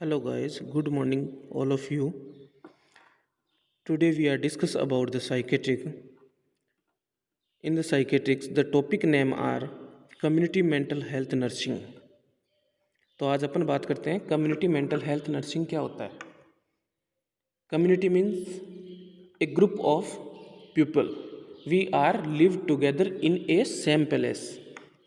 Hello guys, good morning all of you. Today we are discuss about the psychiatric. In the psychiatrics, the topic name are community mental health nursing. तो आज अपन बात करते हैं community mental health nursing क्या होता है। Community means a group of people we are live together in a same place.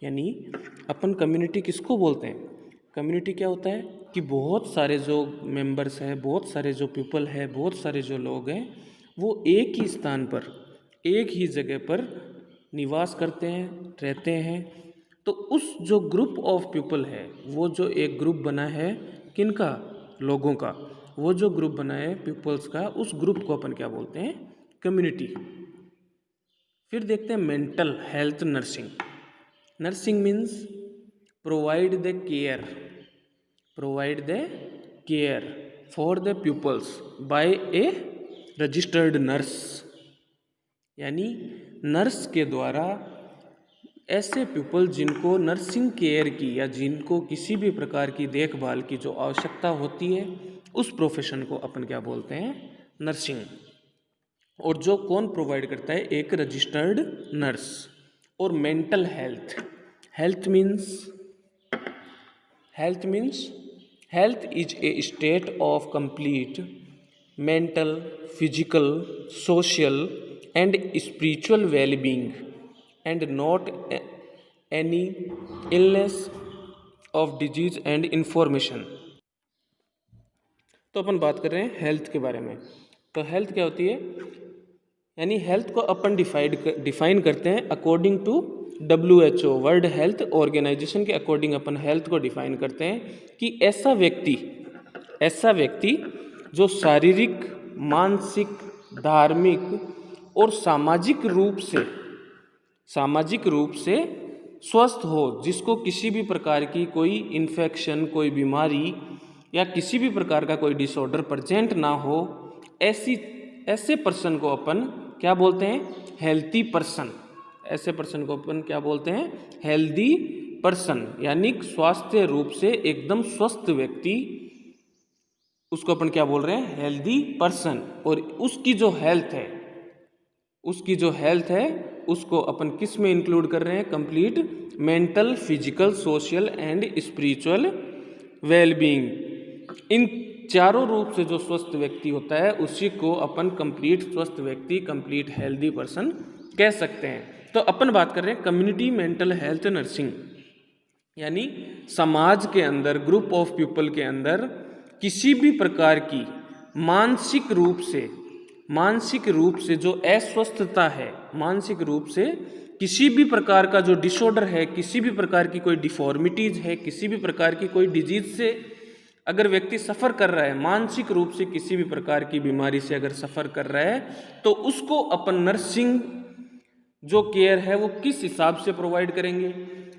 यानी अपन कम्युनिटी किसको बोलते हैं? कम्युनिटी क्या होता है कि बहुत सारे जो मेंबर्स हैं, बहुत सारे जो पीपल हैं, बहुत सारे जो लोग हैं, वो एक ही स्थान पर, एक ही जगह पर निवास करते हैं, रहते हैं। तो उस जो ग्रुप ऑफ पीपल है, वो जो एक ग्रुप बना है किनका? लोगों का। वो जो ग्रुप बना है पीपल्स का, उस ग्रुप को अपन क्या बोलते हैं? कम्युनिटी। फिर देखते हैं mental health nursing. Nursing means provide the care for the peoples by a registered nurse. यानी नर्स के द्वारा ऐसे पीपल जिनको नर्सिंग केयर की या जिनको किसी भी प्रकार की देखभाल की जो आवश्यकता होती है, उस प्रोफेशन को अपन क्या बोलते हैं? नर्सिंग। और जो कौन प्रोवाइड करता है? एक रजिस्टर्ड नर्स। और mental health means health is a state of complete mental, physical, social and spiritual wellbeing and not any illness of disease and information. तो अपन बात कर रहे हैं हेल्थ के बारे में। तो हेल्थ क्या होती है? यानी हेल्थ को अपन डिफाइन करते हैं according to WHO, world health organization के अकॉर्डिंग अपन हेल्थ को डिफाइन करते हैं कि ऐसा व्यक्ति जो शारीरिक, मानसिक, धार्मिक और सामाजिक रूप से स्वस्थ हो, जिसको किसी भी प्रकार की कोई इन्फेक्शन, कोई बीमारी या किसी भी प्रकार का कोई डिसऑर्डर प्रेजेंट ना हो, ऐसे पर्सन को अपन क्या बोलते हैं? Healthy person. ऐसे पर्सन को अपन क्या बोलते हैं? Healthy person. यानी स्वास्थ्य रूप से एकदम स्वस्थ व्यक्ति, उसको अपन क्या बोल रहे हैं? Healthy person. और उसकी जो हेल्थ है उसको अपन किस में इंक्लूड कर रहे हैं? Complete mental, physical, social and spiritual wellbeing. इन चारों रूप से जो स्वस्थ व्यक्ति होता है, उसी को अपन कंप्लीट स्वस्थ व्यक्ति, कंप्लीट हेल्दी पर्सन कह सकते हैं। तो अपन बात कर रहे हैं कम्युनिटी मेंटल हेल्थ नर्सिंग। यानी समाज के अंदर, ग्रुप ऑफ पीपल के अंदर किसी भी प्रकार की मानसिक रूप से जो अस्वस्थता है, मानसिक रूप से किसी भी प्रकार का जो डिसऑर्डर है, किसी भी प्रकार की कोई डिफॉर्मिटीज है, किसी भी प्रकार की कोई डिजीज से अगर व्यक्ति सफ़र कर रहा है, मानसिक रूप से किसी भी प्रकार की बीमारी से अगर सफ़र कर रहा है, तो उसको अपन नर्सिंग जो केयर है वो किस हिसाब से प्रोवाइड करेंगे?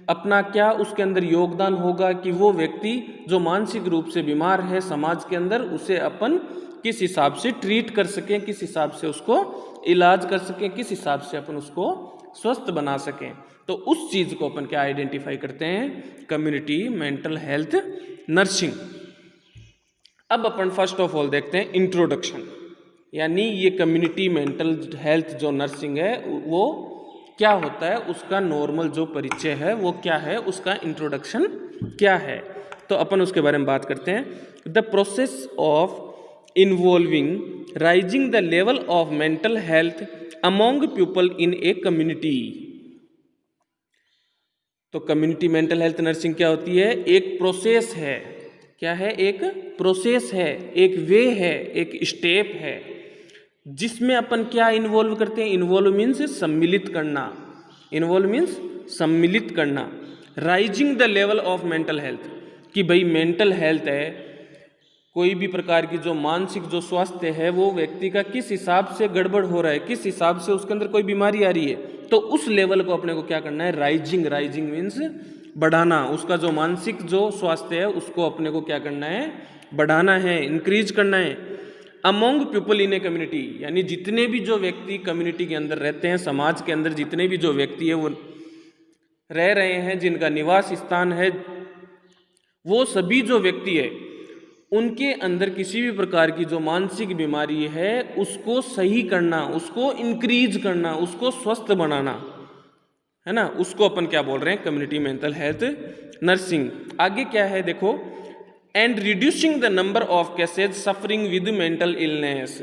अपना क्या उसके अंदर योगदान होगा कि वो व्यक्ति जो मानसिक रूप से बीमार है समाज के अंदर, उसे अपन किस हिसाब से ट्रीट कर सकें, किस हिसाब से उसको इलाज कर सकें, किस हिसाब से अपन उसको स्वस्थ बना सकें। तो उस चीज़ को अपन क्या आइडेंटिफाई करते हैं? Community mental health nursing. अब अपन फर्स्ट ऑफ ऑल देखते हैं इंट्रोडक्शन। यानी ये कम्युनिटी मेंटल हेल्थ जो नर्सिंग है वो क्या होता है, उसका नॉर्मल जो परिचय है वो क्या है, उसका इंट्रोडक्शन क्या है। तो अपन उसके बारे में बात करते हैं। The process of involving rising the level of mental health among people in a community. तो कम्युनिटी मेंटल हेल्थ नर्सिंग क्या होती है? एक प्रोसेस है। क्या है? एक प्रोसेस है, एक वे है, एक स्टेप है, जिसमें अपन क्या इन्वॉल्व करते हैं? इन्वॉल्व मीन्स सम्मिलित करना। Rising the level of mental health, कि भाई मेंटल हेल्थ है, कोई भी प्रकार की जो मानसिक जो स्वास्थ्य है वो व्यक्ति का किस हिसाब से गड़बड़ हो रहा है, किस हिसाब से उसके अंदर कोई बीमारी आ रही है, तो उस लेवल को अपने को क्या करना है? राइजिंग मीन्स बढ़ाना। उसका जो मानसिक जो स्वास्थ्य है उसको अपने को क्या करना है? बढ़ाना है, इंक्रीज करना है। Among people in a community, यानी जितने भी जो व्यक्ति कम्युनिटी के अंदर रहते हैं, समाज के अंदर जितने भी जो व्यक्ति है वो रह रहे हैं, जिनका निवास स्थान है, वो सभी जो व्यक्ति है उनके अंदर किसी भी प्रकार की जो मानसिक बीमारी है उसको सही करना, उसको इंक्रीज करना, उसको स्वस्थ बनाना, है ना, उसको अपन क्या बोल रहे हैं, कम्युनिटी मेंटल हेल्थ नर्सिंग। आगे क्या है देखो, and reducing the number of cases suffering with mental illness.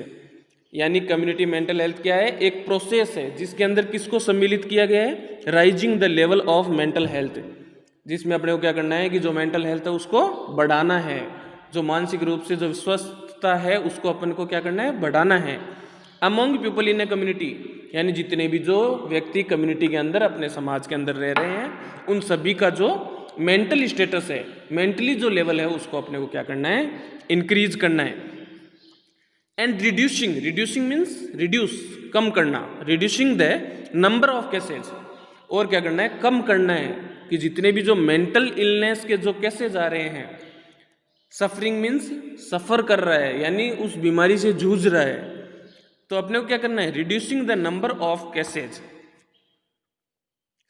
यानी कम्युनिटी मेंटल हेल्थ क्या है, एक प्रोसेस है जिसके अंदर किसको सम्मिलित किया गया है, rising the level of mental health, जिसमें अपने को क्या करना है कि जो मेंटल हेल्थ है उसको बढ़ाना है, जो मानसिक रूप से जो स्वस्थता है उसको अपन को क्या करना है, बढ़ाना है। Among people in a community, यानी जितने भी जो व्यक्ति कम्युनिटी के अंदर अपने समाज के अंदर रह रहे हैं उन सभी का जो मेंटल स्टेटस है, मेंटली जो लेवल है उसको अपने को क्या करना है, इंक्रीज करना है। And reducing, reducing means reduce, कम करना, reducing the number of cases, और क्या करना है, कम करना है कि जितने भी जो मेंटल इलनेस के जो केसेज आ रहे हैं, सफरिंग मीन्स सफ़र कर रहा है यानी उस बीमारी से जूझ रहा है, तो अपने को क्या करना है, reducing the number of cases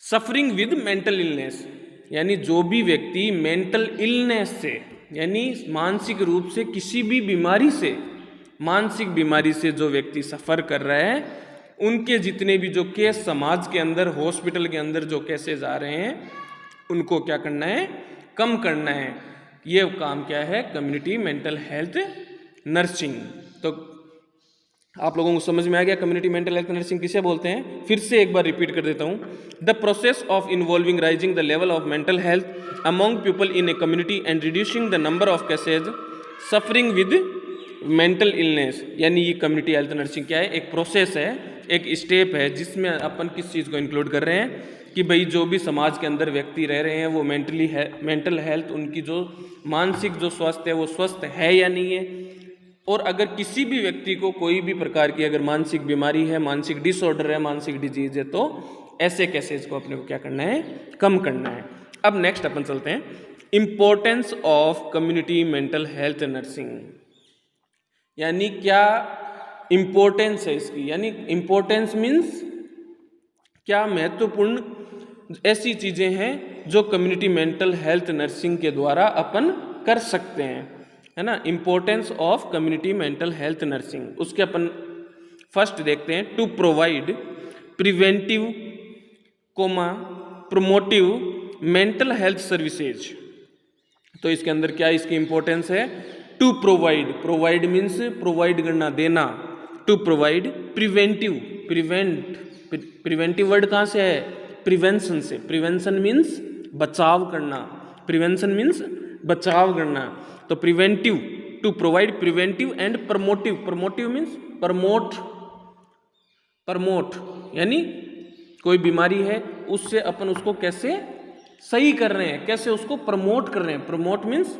suffering with mental illness, यानी जो भी व्यक्ति मेंटल इलनेस से यानी मानसिक रूप से किसी भी बीमारी से, मानसिक बीमारी से जो व्यक्ति सफ़र कर रहा है उनके जितने भी जो केस समाज के अंदर, हॉस्पिटल के अंदर जो केसेस आ रहे हैं उनको क्या करना है, कम करना है। ये काम क्या है, कम्युनिटी मेंटल हेल्थ नर्सिंग। तो आप लोगों को समझ में आ गया कम्युनिटी मेंटल हेल्थ नर्सिंग किसे बोलते हैं, फिर से एक बार रिपीट कर देता हूँ। The process of involving rising the level of mental health among people in a community and reducing the number of cases suffering with mental illness. यानी ये कम्युनिटी हेल्थ नर्सिंग क्या है, एक प्रोसेस है, एक स्टेप है जिसमें अपन किस चीज़ को इंक्लूड कर रहे हैं कि भाई जो भी समाज के अंदर व्यक्ति रह रहे हैं वो मेंटल हेल्थ, उनकी जो मानसिक जो स्वास्थ्य है वो स्वस्थ है या नहीं है, और अगर किसी भी व्यक्ति को कोई भी प्रकार की अगर मानसिक बीमारी है, मानसिक डिसऑर्डर है, मानसिक डिजीज है, तो ऐसे केसेस को अपने को क्या करना है, कम करना है। अब नेक्स्ट अपन चलते हैं, importance of community mental health nursing, यानी क्या इंपॉर्टेंस है इसकी, यानी इंपॉर्टेंस मीन्स क्या महत्वपूर्ण ऐसी चीज़ें हैं जो कम्युनिटी मेंटल हेल्थ नर्सिंग के द्वारा अपन कर सकते हैं, है ना। Importance of community mental health nursing, उसके अपन फर्स्ट देखते हैं, to provide preventive promotive mental health services. तो इसके अंदर क्या इसकी इंपॉर्टेंस है, to provide, provide means provide करना, देना, to provide preventive, preventive word कहाँ से है, प्रिवेंशन से, प्रिवेंशन मीन्स बचाव करना, प्रिवेंशन मीन्स बचाव करना, तो preventive, to provide preventive and promotive, promotive means promote यानी कोई बीमारी है उससे अपन उसको कैसे सही कर रहे हैं, कैसे उसको प्रमोट कर रहे हैं, प्रमोट मीन्स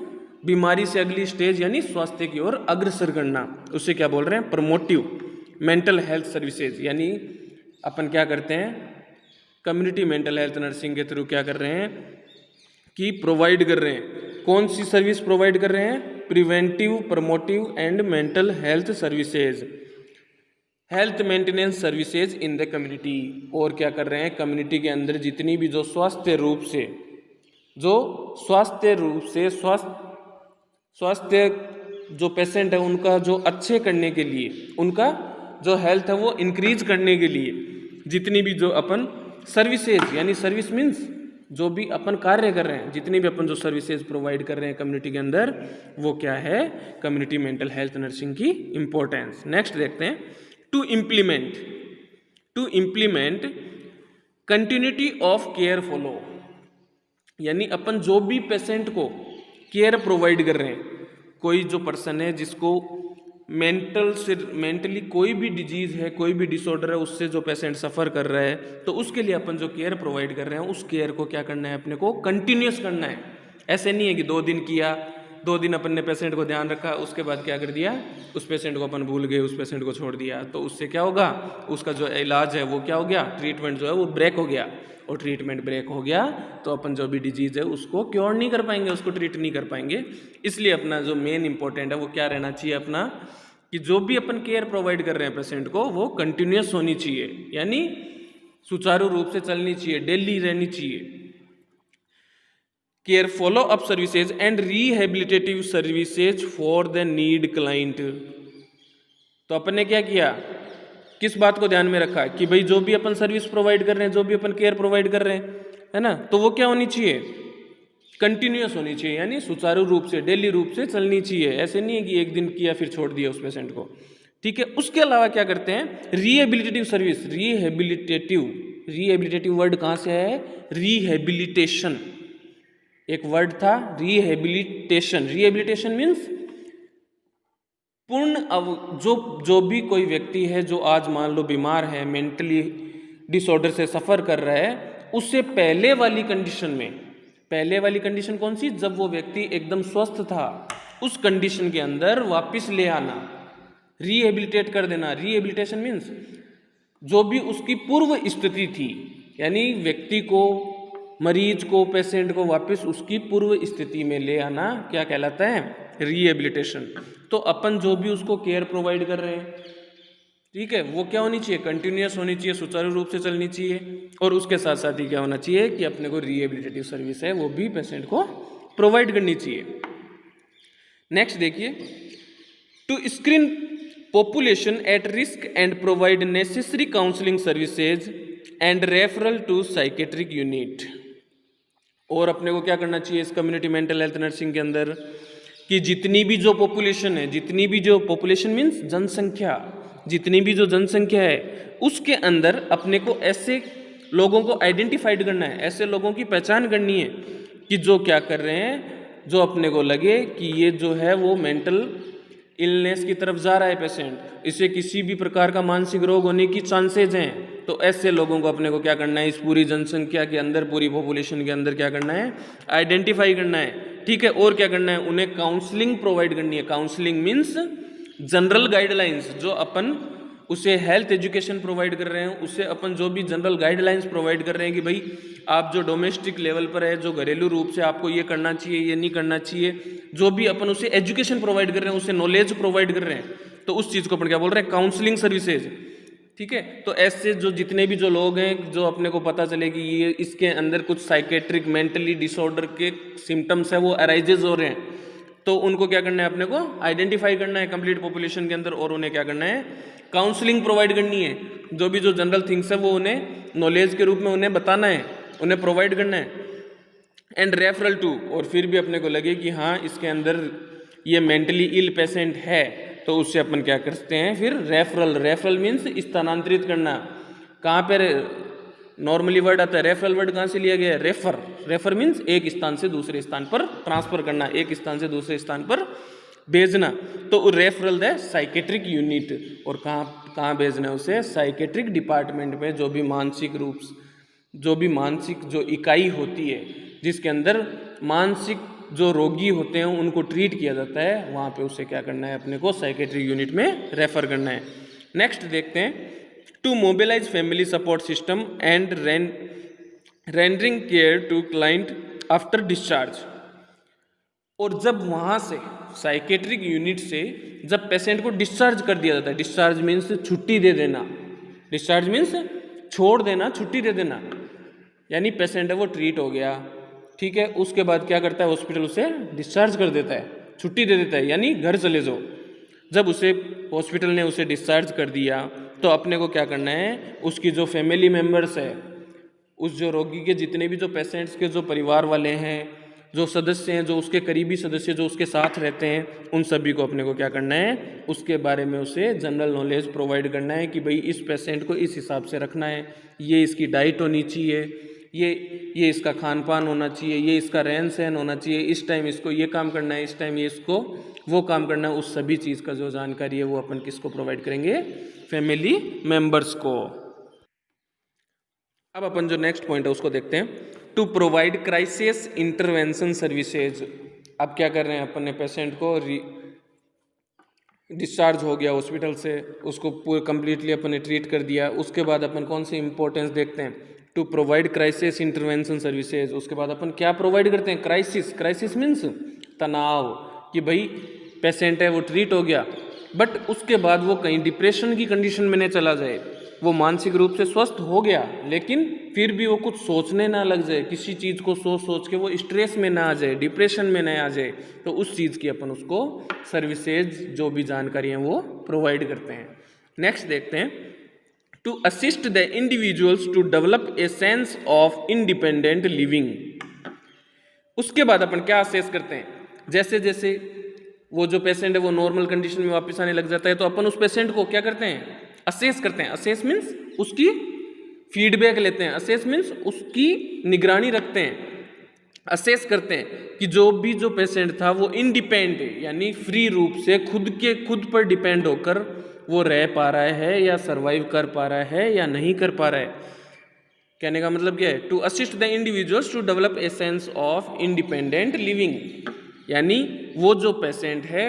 बीमारी से अगली स्टेज यानी स्वास्थ्य की ओर अग्रसर करना, उससे क्या बोल रहे हैं, प्रमोटिव मेंटल हेल्थ सर्विसेज। यानी अपन क्या करते हैं, कम्युनिटी मेंटल हेल्थ नर्सिंग के थ्रू क्या कर रहे हैं कि प्रोवाइड कर रहे हैं, कौन सी सर्विस प्रोवाइड कर रहे हैं, preventive, promotive and mental health services, health maintenance services in the community. और क्या कर रहे हैं, कम्युनिटी के अंदर जितनी भी जो स्वास्थ्य रूप से स्वास्थ्य जो पेशेंट है उनका जो अच्छे करने के लिए, उनका जो हेल्थ है वो इंक्रीज करने के लिए जितनी भी जो अपन सर्विसेज, यानी सर्विस मीन्स जो भी अपन कार्य कर रहे हैं, जितनी भी अपन जो सर्विसेज प्रोवाइड कर रहे हैं कम्युनिटी के अंदर, वो क्या है, कम्युनिटी मेंटल हेल्थ नर्सिंग की इंपॉर्टेंस। नेक्स्ट देखते हैं, to implement continuity of care follow, यानी अपन जो भी पेशेंट को केयर प्रोवाइड कर रहे हैं, कोई जो पर्सन है जिसको मेंटली कोई भी डिजीज है, कोई भी डिसऑर्डर है, उससे जो पेशेंट सफ़र कर रहा है, तो उसके लिए अपन जो केयर प्रोवाइड कर रहे हैं उस केयर को क्या करना है, अपने को कंटिन्यूस करना है। ऐसे नहीं है कि 2 दिन किया, 2 दिन अपन ने पेशेंट को ध्यान रखा, उसके बाद क्या कर दिया, उस पेशेंट को अपन भूल गए, उस पेशेंट को छोड़ दिया, तो उससे क्या होगा, उसका जो इलाज है वो क्या हो गया, ट्रीटमेंट जो है वो ब्रेक हो गया, और ट्रीटमेंट ब्रेक हो गया तो अपन जो भी डिजीज़ है उसको क्योर नहीं कर पाएंगे, उसको ट्रीट नहीं कर पाएंगे। इसलिए अपना जो मेन इंपॉर्टेंट है वो क्या रहना चाहिए अपना, कि जो भी अपन केयर प्रोवाइड कर रहे हैं पेशेंट को वो कंटिन्यूस होनी चाहिए, यानी सुचारू रूप से चलनी चाहिए, डेली रहनी चाहिए। Care follow up services and rehabilitative services for the need client. तो अपन ने क्या किया, किस बात को ध्यान में रखा कि भाई जो भी अपन सर्विस प्रोवाइड कर रहे हैं, जो भी अपन केयर प्रोवाइड कर रहे हैं, है ना, तो वो क्या होनी चाहिए, कंटिन्यूअस होनी चाहिए, यानी सुचारू रूप से डेली रूप से चलनी चाहिए। ऐसे नहीं है कि एक दिन किया फिर छोड़ दिया उस पेशेंट को, ठीक है। उसके अलावा क्या करते हैं, रिहेबिलिटेटिव सर्विस। रिहेबिलिटेटिव वर्ड कहाँ से है, रिहेबिलिटेशन एक वर्ड था, रिहेबिलिटेशन। रिहेबिलिटेशन मीन्स पूर्ण जो भी कोई व्यक्ति है जो आज मान लो बीमार है, मेंटली डिसऑर्डर से सफ़र कर रहा है, उससे पहले वाली कंडीशन में, पहले वाली कंडीशन कौन सी, जब वो व्यक्ति एकदम स्वस्थ था, उस कंडीशन के अंदर वापस ले आना, रिहेबिलिटेट कर देना। रिहेबिलिटेशन मीन्स जो भी उसकी पूर्व स्थिति थी, यानी व्यक्ति को, मरीज को, पेशेंट को वापस उसकी पूर्व स्थिति में ले आना क्या कहलाता है, रिहेबिलिटेशन। तो अपन जो भी उसको केयर प्रोवाइड कर रहे हैं, ठीक है, वो क्या होनी चाहिए, कंटिन्यूअस होनी चाहिए, सुचारू रूप से चलनी चाहिए, और उसके साथ साथ ही क्या होना चाहिए कि अपने को रिहेबिलिटेटिव सर्विस है वो भी पेशेंट को प्रोवाइड करनी चाहिए। नेक्स्ट देखिए, to screen population at risk and provide necessary counselling services and referral to psychiatric unit. और अपने को क्या करना चाहिए इस कम्युनिटी मेंटल हेल्थ नर्सिंग के अंदर, कि जितनी भी जो पॉपुलेशन है, जितनी भी जो पॉपुलेशन मीन्स जनसंख्या, जितनी भी जो जनसंख्या है उसके अंदर अपने को ऐसे लोगों को आइडेंटिफाइड करना है, ऐसे लोगों की पहचान करनी है कि जो क्या कर रहे हैं, जो अपने को लगे कि ये जो है वो मेंटल इलनेस की तरफ जा रहा है पेशेंट, इसे किसी भी प्रकार का मानसिक रोग होने की चांसेज हैं। तो ऐसे लोगों को अपने को क्या करना है, इस पूरी जनसंख्या के अंदर, पूरी पॉपुलेशन के अंदर क्या करना है, आइडेंटिफाई करना है, ठीक है। और क्या करना है, उन्हें काउंसलिंग प्रोवाइड करनी है। काउंसलिंग मीन्स जनरल गाइडलाइंस, जो अपन उसे हेल्थ एजुकेशन प्रोवाइड कर रहे हैं, उसे अपन जो भी जनरल गाइडलाइंस प्रोवाइड कर रहे हैं कि भाई आप जो डोमेस्टिक लेवल पर है, जो घरेलू रूप से आपको ये करना चाहिए, ये नहीं करना चाहिए, जो भी अपन उसे एजुकेशन प्रोवाइड कर रहे हैं, उसे नॉलेज प्रोवाइड कर रहे हैं, तो उस चीज़ को अपन क्या बोल रहे हैं, काउंसलिंग सर्विसेज, ठीक है। तो ऐसे जो जितने भी जो लोग हैं, जो अपने को पता चले कि ये इसके अंदर कुछ साइकेट्रिक मेंटली डिसऑर्डर के सिम्टम्स है वो अराइजेज हो रहे हैं, तो उनको क्या करना है, अपने को आइडेंटिफाई करना है कंप्लीट पॉपुलेशन के अंदर, और उन्हें क्या करना है, काउंसलिंग प्रोवाइड करनी है। जो भी जो जनरल थिंग्स है वो उन्हें नॉलेज के रूप में उन्हें बताना है, उन्हें प्रोवाइड करना है। एंड रेफरल टू, और फिर भी अपने को लगे कि हाँ इसके अंदर ये मेंटली इल पेशेंट है, तो उससे अपन क्या करते हैं फिर रेफरल। रेफरल मीन्स स्थानांतरित करना। कहाँ पर नॉर्मली वर्ड आता है, रेफरल वर्ड कहाँ से लिया गया है, रेफर। रेफर मीन्स एक स्थान से दूसरे स्थान पर ट्रांसफर करना, एक स्थान से दूसरे स्थान पर भेजना। तो रेफरल है साइकेट्रिक यूनिट, और कहाँ कहाँ भेजना है उसे, साइकेट्रिक डिपार्टमेंट में, जो भी मानसिक रूप, जो भी मानसिक जो इकाई होती है जिसके अंदर मानसिक जो रोगी होते हैं उनको ट्रीट किया जाता है, वहाँ पे उसे क्या करना है, अपने को साइकेट्रिक यूनिट में रेफर करना है। नेक्स्ट देखते हैं, to mobilise family support system and rendering care to client after discharge. और जब वहाँ से साइकेट्रिक यूनिट से जब पेशेंट को डिस्चार्ज कर दिया जाता है, डिस्चार्ज मीन्स छुट्टी दे देना, डिस्चार्ज मीन्स छोड़ देना, छुट्टी दे देना, यानी पेशेंट है वो ट्रीट हो गया, ठीक है, उसके बाद क्या करता है, हॉस्पिटल उसे डिस्चार्ज कर देता है, छुट्टी दे देता है, यानी घर चले जाओ। जब उसे हॉस्पिटल ने उसे डिस्चार्ज कर दिया तो अपने को क्या करना है, उसकी जो फैमिली मेम्बर्स है, उस जो रोगी के जितने भी जो पेशेंट्स के जो परिवार वाले हैं, जो सदस्य हैं, जो उसके करीबी सदस्य जो उसके साथ रहते हैं, उन सभी को अपने को क्या करना है, उसके बारे में उसे जनरल नॉलेज प्रोवाइड करना है कि भाई इस पेशेंट को इस हिसाब से रखना है, ये इसकी डाइट होनी चाहिए, ये इसका खान पान होना चाहिए, ये इसका रहन सहन होना चाहिए, इस टाइम इसको ये काम करना है, इस टाइम ये इसको वो काम करना है। उस सभी चीज़ का जो जानकारी है वो अपन किसको प्रोवाइड करेंगे, फैमिली मेम्बर्स को। अब अपन जो नेक्स्ट पॉइंट है उसको देखते हैं, to provide crisis intervention services. अब क्या कर रहे हैं, अपन ने पेशेंट को डिस्चार्ज हो गया हॉस्पिटल से, उसको पूरे कम्प्लीटली अपन ने ट्रीट कर दिया, उसके बाद अपन कौन सी इंपॉर्टेंस देखते हैं, to provide crisis intervention services. उसके बाद अपन क्या प्रोवाइड करते हैं, क्राइसिस। क्राइसिस मीन्स तनाव, कि भाई पेशेंट है वो ट्रीट हो गया, बट उसके बाद वो कहीं डिप्रेशन की कंडीशन में न चला जाए, वो मानसिक रूप से स्वस्थ हो गया लेकिन फिर भी वो कुछ सोचने ना लग जाए, किसी चीज़ को सोच सोच के वो स्ट्रेस में ना आ जाए, डिप्रेशन में ना आ जाए, तो उस चीज़ की अपन उसको सर्विसेज जो भी जानकारी हैं वो प्रोवाइड करते हैं। नेक्स्ट देखते हैं, to assist the individuals to develop a sense of independent living. उसके बाद अपन क्या असेस करते हैं, जैसे जैसे वो जो पेशेंट है वो नॉर्मल कंडीशन में वापस आने लग जाता है, तो अपन उस पेशेंट को क्या करते हैं, असेस करते हैं। असेस मीन्स उसकी फीडबैक लेते हैं, असेस मीन्स उसकी निगरानी रखते हैं, असेस करते हैं कि जो भी जो पेशेंट था वो इंडिपेंडेंट यानी फ्री रूप से खुद पर डिपेंड होकर वो रह पा रहा है या सरवाइव कर पा रहा है या नहीं कर पा रहा है। कहने का मतलब क्या है, to assist the individuals to develop a sense of independent living, यानी वो जो पेशेंट है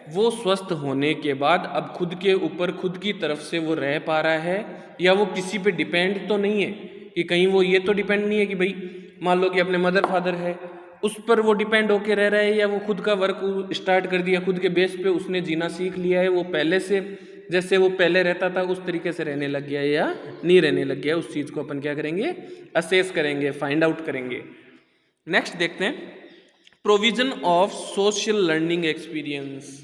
वो स्वस्थ होने के बाद अब खुद के ऊपर खुद की तरफ से वो रह पा रहा है, या वो किसी पे डिपेंड तो नहीं है कि कहीं वो ये तो डिपेंड नहीं है कि भाई मान लो कि अपने मदर फादर है उस पर वो डिपेंड होके रह रहा है, या वो खुद का वर्क स्टार्ट कर दिया, खुद के बेस पे उसने जीना सीख लिया है, वो पहले से जैसे वो पहले रहता था उस तरीके से रहने लग गया है या नहीं रहने लग गया, उस चीज़ को अपन क्या करेंगे, असेस करेंगे, फाइंड आउट करेंगे। नेक्स्ट देखते हैं, provision of social learning experience.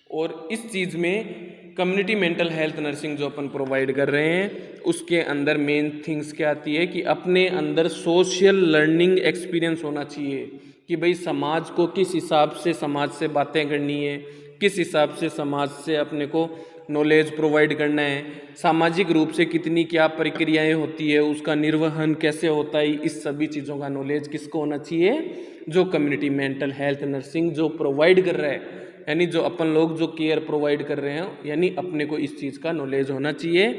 और इस चीज़ में कम्युनिटी मेंटल हेल्थ नर्सिंग जो अपन प्रोवाइड कर रहे हैं उसके अंदर मेन थिंग्स क्या आती है कि अपने अंदर सोशल लर्निंग एक्सपीरियंस होना चाहिए कि भाई समाज को किस हिसाब से समाज से बातें करनी है, किस हिसाब से समाज से अपने को नॉलेज प्रोवाइड करना है, सामाजिक रूप से कितनी क्या प्रक्रियाएं होती है, उसका निर्वहन कैसे होता है, इस सभी चीज़ों का नॉलेज किसको होना चाहिए, जो कम्युनिटी मेंटल हेल्थ नर्सिंग जो प्रोवाइड कर रहा है, यानी जो अपन लोग जो केयर प्रोवाइड कर रहे हैं, यानी अपने को इस चीज़ का नॉलेज होना चाहिए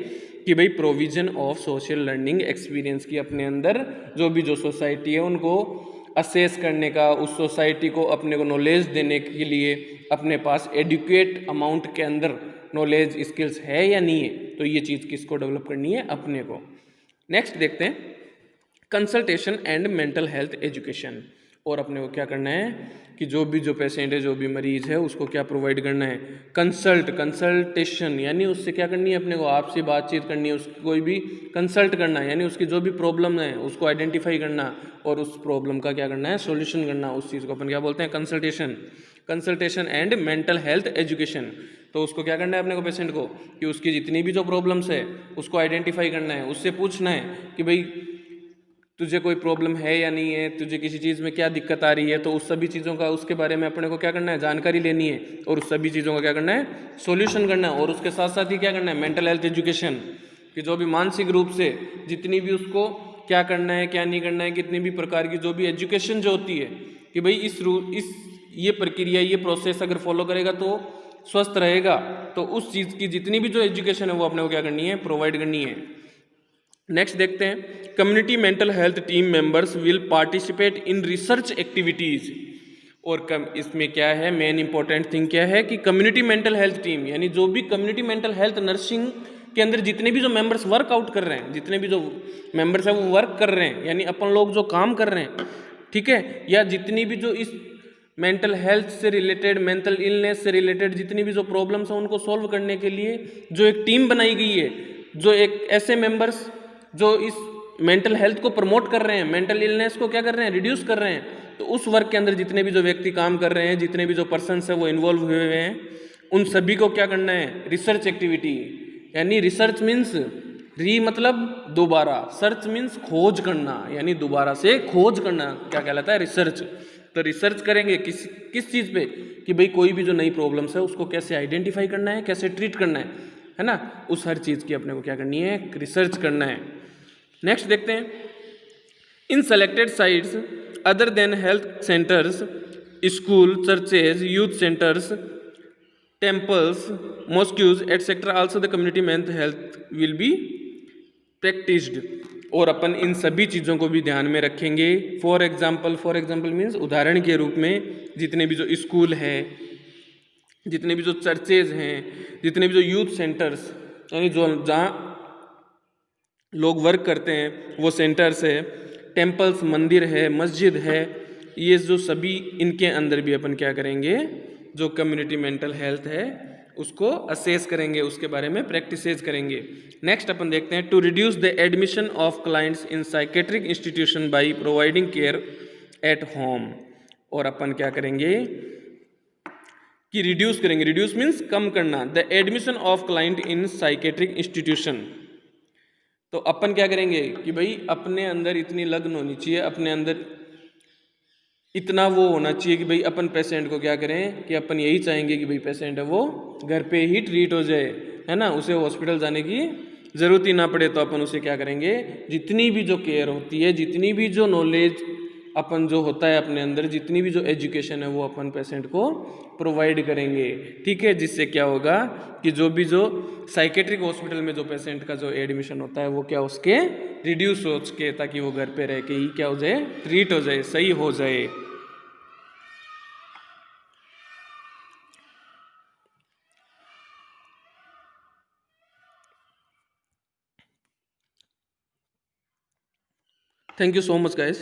कि भाई provision of social learning experience की अपने अंदर जो भी जो सोसाइटी है उनको असेस करने का, उस सोसाइटी को अपने को नॉलेज देने के लिए अपने पास एडुकेट अमाउंट के अंदर नॉलेज स्किल्स है या नहीं है, तो ये चीज़ किसको डेवलप करनी है, अपने को। नेक्स्ट देखते हैं, consultation and mental health education. और अपने को क्या करना है कि जो भी जो पेशेंट है, जो भी मरीज है, उसको क्या प्रोवाइड करना है, कंसल्टेशन, यानी उससे क्या करनी है, अपने को आपसे बातचीत करनी है, उसकी कोई भी कंसल्ट करना है, यानी उसकी जो भी प्रॉब्लम है उसको आइडेंटिफाई करना और उस प्रॉब्लम का क्या करना है, सॉल्यूशन करना, उस चीज़ को अपन क्या बोलते हैं, consultation and mental health education. तो उसको क्या करना है अपने को, पेशेंट को, कि उसकी जितनी भी जो प्रॉब्लम्स है उसको आइडेंटिफाई करना है, उससे पूछना है कि भाई तुझे कोई प्रॉब्लम है या नहीं है, तुझे किसी चीज़ में क्या दिक्कत आ रही है, तो उस सभी चीज़ों का उसके बारे में अपने को क्या करना है, जानकारी लेनी है और उस सभी चीज़ों का क्या करना है, सॉल्यूशन करना है। और उसके साथ साथ ही क्या करना है, मेंटल हेल्थ एजुकेशन, कि जो भी मानसिक रूप से जितनी भी उसको क्या करना है क्या नहीं करना है, कितनी भी प्रकार की जो भी एजुकेशन जो होती है कि भाई इस ये प्रक्रिया, ये प्रोसेस अगर फॉलो करेगा तो स्वस्थ रहेगा, तो उस चीज़ की जितनी भी जो एजुकेशन है वो अपने को क्या करनी है, प्रोवाइड करनी है। नेक्स्ट देखते हैं, community mental health team members will participate in research activities. और इसमें क्या है, मेन इंपॉर्टेंट थिंग क्या है कि कम्युनिटी मेंटल हेल्थ टीम, यानी जो भी कम्युनिटी मेंटल हेल्थ नर्सिंग के अंदर जितने भी जो मेंबर्स वर्कआउट कर रहे हैं, जितने भी जो मेंबर्स हैं वो वर्क कर रहे हैं, यानी अपन लोग जो काम कर रहे हैं, ठीक है, या जितनी भी जो इस मेंटल हेल्थ से रिलेटेड, मेंटल इलनेस से रिलेटेड जितनी भी जो प्रॉब्लम्स हैं उनको सॉल्व करने के लिए जो एक टीम बनाई गई है, जो एक ऐसे मेंबर्स जो इस मेंटल हेल्थ को प्रमोट कर रहे हैं, मेंटल इलनेस को क्या कर रहे हैं, रिड्यूस कर रहे हैं, तो उस वर्क के अंदर जितने भी जो व्यक्ति काम कर रहे हैं, जितने भी जो पर्सन्स हैं वो इन्वॉल्व हुए हुए हैं, उन सभी को क्या करना है, रिसर्च एक्टिविटी, यानी रिसर्च मीन्स री मतलब दोबारा, सर्च मीन्स खोज करना, यानी दोबारा से खोज करना क्या कहलाता है, रिसर्च। तो रिसर्च करेंगे किस चीज़ पे कि भाई कोई भी जो नई प्रॉब्लम्स है उसको कैसे आइडेंटिफाई करना है, कैसे ट्रीट करना है ना, उस हर चीज़ की अपने को क्या करनी है, रिसर्च करना है। नेक्स्ट देखते हैं, in selected sites other than health centers, school, churches, youth centers, temples, mosques etcetera, also the community mental health will be practised. और अपन इन सभी चीज़ों को भी ध्यान में रखेंगे। फॉर एग्जाम्पल मीन्स उदाहरण के रूप में जितने भी जो स्कूल है, जितने भी जो चर्चेज हैं, जितने भी जो यूथ सेंटर्स, यानी जो जहाँ लोग वर्क करते हैं वो सेंटर्स है, टेम्पल्स मंदिर है, मस्जिद है, ये जो सभी इनके अंदर भी अपन क्या करेंगे, जो कम्युनिटी मेंटल हेल्थ है उसको असेस करेंगे, उसके बारे में प्रैक्टिसेज करेंगे। नेक्स्ट अपन देखते हैं, to reduce the admission of clients in psychiatric institution by providing care at home. और अपन क्या करेंगे कि रिड्यूस करेंगे, रिड्यूस मीन्स कम करना, the admission of client in psychiatric institution. तो अपन क्या करेंगे कि भाई अपने अंदर इतनी लगन होनी चाहिए, अपने अंदर इतना वो होना चाहिए कि भाई अपन पेशेंट को क्या करें कि अपन यही चाहेंगे कि भाई पेशेंट है वो घर पे ही ट्रीट हो जाए, है ना, उसे हॉस्पिटल जाने की ज़रूरत ही ना पड़े। तो अपन उसे क्या करेंगे, जितनी भी जो केयर होती है, जितनी भी जो नॉलेज अपन जो होता है अपने अंदर, जितनी भी जो एजुकेशन है वो अपन पेशेंट को प्रोवाइड करेंगे, ठीक है। जिससे क्या होगा कि जो भी जो साइकेट्रिक हॉस्पिटल में जो पेशेंट का जो एडमिशन होता है वो क्या उसके रिड्यूस हो सके, ताकि वो घर पे रह के ही क्या हो जाए, ट्रीट हो जाए, सही हो जाए। Thank you so much, guys.